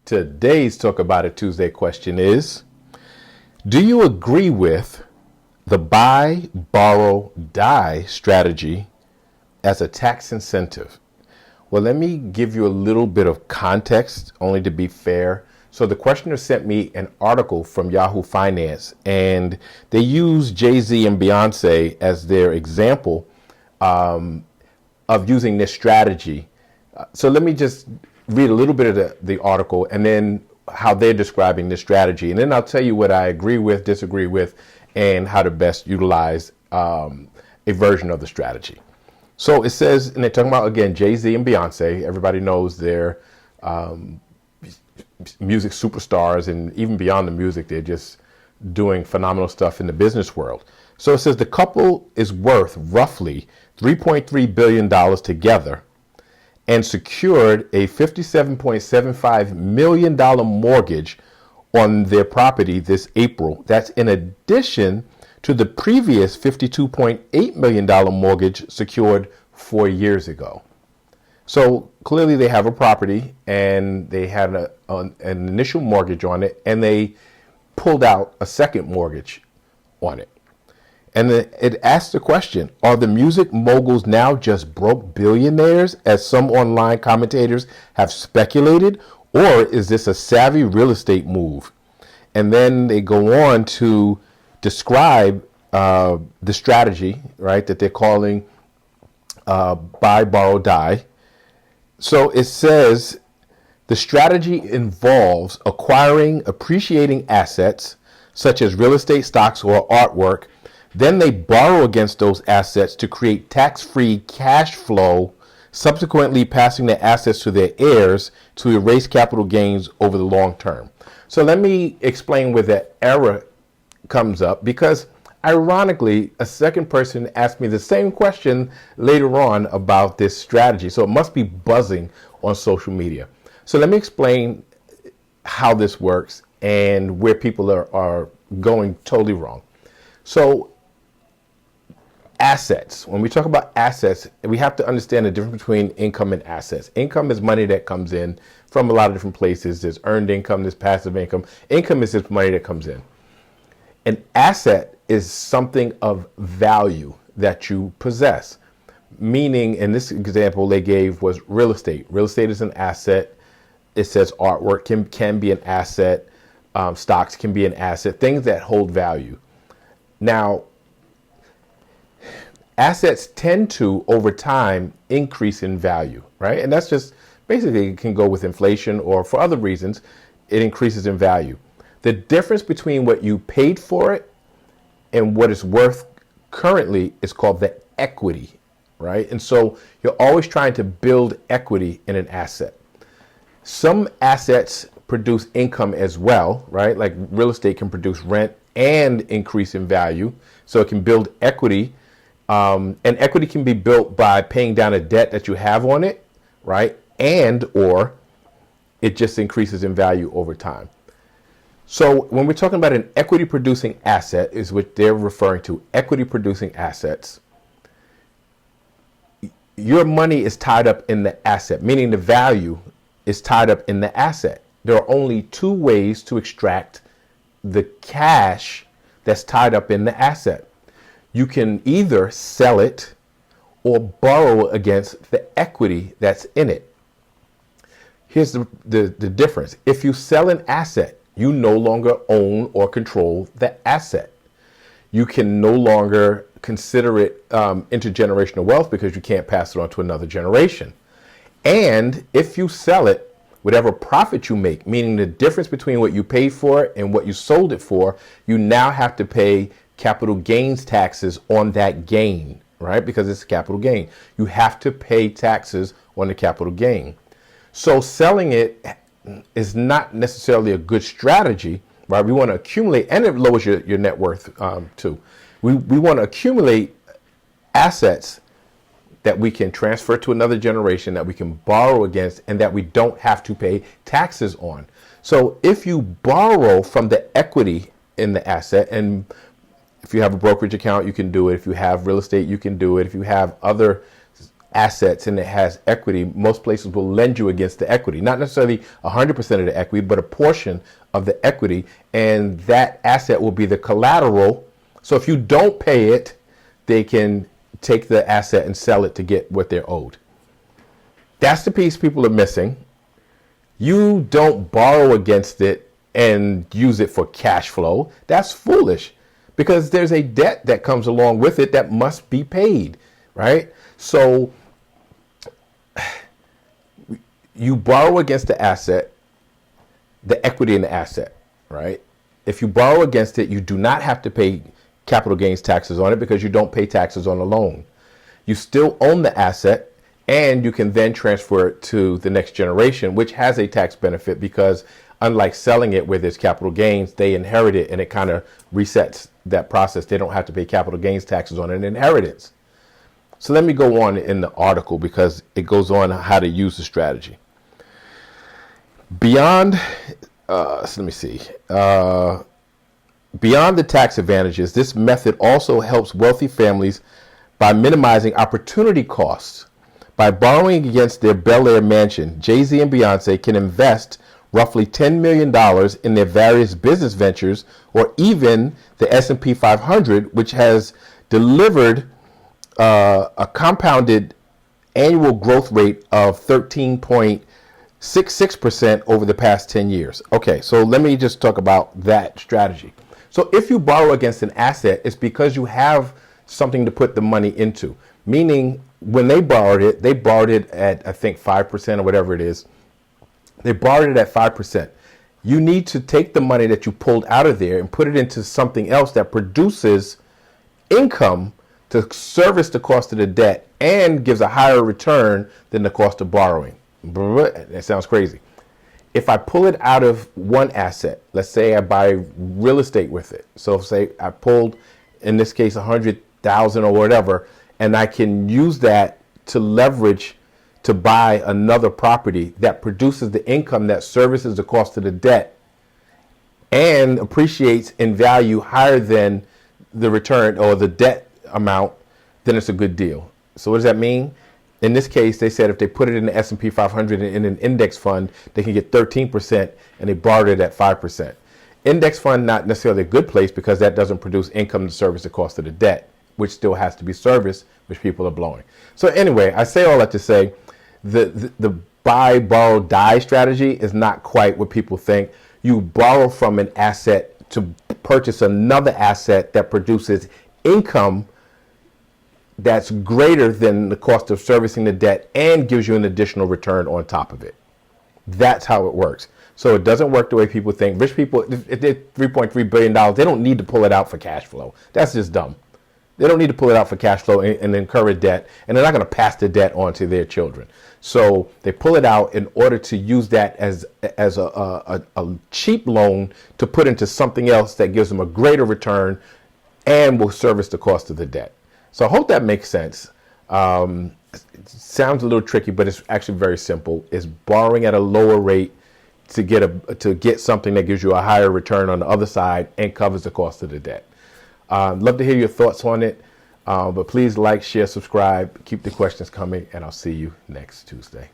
Today's Talk About It Tuesday question is, do you agree with the buy, borrow, die strategy as a tax incentive? Well, let me give you a little bit of context, only to be fair. So the questioner sent me an article from Yahoo Finance, and they use Jay-Z and Beyonce as their example of using this strategy. So let me just read a little bit of the article and then how they're describing this strategy. And then I'll tell you what I agree with, disagree with, and how to best utilize a version of the strategy. So it says, and they're talking about, again, Jay-Z and Beyonce. Everybody knows they're music superstars, and even beyond the music, they're just doing phenomenal stuff in the business world. So it says the couple is worth roughly $3.3 billion together and secured a $57.75 million mortgage on their property this April. That's in addition to the previous $52.8 million mortgage secured 4 years ago. So clearly they have a property and they had an initial mortgage on it, and they pulled out a second mortgage on it. And it asks the question, are the music moguls now just broke billionaires, as some online commentators have speculated, or is this a savvy real estate move? And then they go on to describe the strategy, right, that they're calling buy, borrow, die. So it says the strategy involves acquiring appreciating assets such as real estate, stocks, or artwork. Then they borrow against those assets to create tax-free cash flow, subsequently passing the assets to their heirs to erase capital gains over the long term. So let me explain where the error comes up, because ironically, a second person asked me the same question later on about this strategy. So it must be buzzing on social media. So let me explain how this works and where people are going totally wrong. So assets, when we talk about assets, we have to understand the difference between income and assets. Income is money that comes in from a lot of different places. There's earned income, there's passive income. Income is just money that comes in. An asset is something of value that you possess. Meaning, in this example they gave was real estate. Real estate is an asset. It says artwork can be an asset. Stocks can be an asset. Things that hold value. Now, assets tend to, over time, increase in value, right? And that's just basically, it can go with inflation, or for other reasons, it increases in value. The difference between what you paid for it and what it's worth currently is called the equity, right? And so you're always trying to build equity in an asset. Some assets produce income as well, right? Like real estate can produce rent and increase in value. So it can build equity. And equity can be built by paying down a debt that you have on it, right? And or it just increases in value over time. So when we're talking about an equity producing asset, is what they're referring to, equity producing assets. Your money is tied up in the asset, meaning the value is tied up in the asset. There are only two ways to extract the cash that's tied up in the asset. You can either sell it or borrow against the equity that's in it. Here's the difference. If you sell an asset, you no longer own or control the asset. You can no longer consider it intergenerational wealth because you can't pass it on to another generation. And if you sell it, whatever profit you make, meaning the difference between what you paid for it and what you sold it for, you now have to pay capital gains taxes on that gain, right? Because it's capital gain. You have to pay taxes on the capital gain. So selling it is not necessarily a good strategy, right? We want to accumulate, and it lowers your net worth too. We want to accumulate assets that we can transfer to another generation, that we can borrow against, and that we don't have to pay taxes on. So if you borrow from the equity in the asset, and if you have a brokerage account, you can do it. If you have real estate, you can do it. If you have other assets and it has equity, most places will lend you against the equity, not necessarily 100% of the equity, but a portion of the equity, and that asset will be the collateral. So if you don't pay it, they can take the asset and sell it to get what they're owed. That's the piece people are missing. You don't borrow against it and use it for cash flow. That's foolish, because there's a debt that comes along with it that must be paid, right? So you borrow against the asset, the equity in the asset, right? If you borrow against it, you do not have to pay capital gains taxes on it because you don't pay taxes on a loan. You still own the asset, and you can then transfer it to the next generation, which has a tax benefit because unlike selling it where there's capital gains, they inherit it and it kind of resets that process. They don't have to pay capital gains taxes on an inheritance. So let me go on in the article because it goes on how to use the strategy. Beyond, beyond the tax advantages, this method also helps wealthy families by minimizing opportunity costs. By borrowing against their Bel Air mansion, Jay-Z and Beyonce can invest roughly $10 million in their various business ventures, or even the S&P 500, which has delivered a compounded annual growth rate of 13.66% over the past 10 years. Okay, so let me just talk about that strategy. So if you borrow against an asset, it's because you have something to put the money into. Meaning, when they borrowed it at, I think, 5% or whatever it is. They borrowed it at 5%. You need to take the money that you pulled out of there and put it into something else that produces income to service the cost of the debt and gives a higher return than the cost of borrowing. That sounds crazy. If I pull it out of one asset, let's say I buy real estate with it. So say I pulled, in this case, 100,000 or whatever, and I can use that to leverage to buy another property that produces the income that services the cost of the debt and appreciates in value higher than the return or the debt amount, then it's a good deal. So what does that mean? In this case, they said if they put it in the S&P 500 in an index fund, they can get 13%, and they borrowed it at 5%. Index fund, not necessarily a good place because that doesn't produce income to service the cost of the debt, which still has to be serviced, which people are blowing. So anyway, I say all that to say the buy, borrow, die strategy is not quite what people think. You borrow from an asset to purchase another asset that produces income that's greater than the cost of servicing the debt and gives you an additional return on top of it. That's how it works. So it doesn't work the way people think. Rich people, if they're $3.3 billion, they don't need to pull it out for cash flow. That's just dumb. They don't need to pull it out for cash flow and incur a debt, and they're not going to pass the debt on to their children. So they pull it out in order to use that as a cheap loan to put into something else that gives them a greater return and will service the cost of the debt. So I hope that makes sense. It sounds a little tricky, but it's actually very simple. It's borrowing at a lower rate to get something that gives you a higher return on the other side and covers the cost of the debt. Love to hear your thoughts on it, but please like, share, subscribe, keep the questions coming, and I'll see you next Tuesday.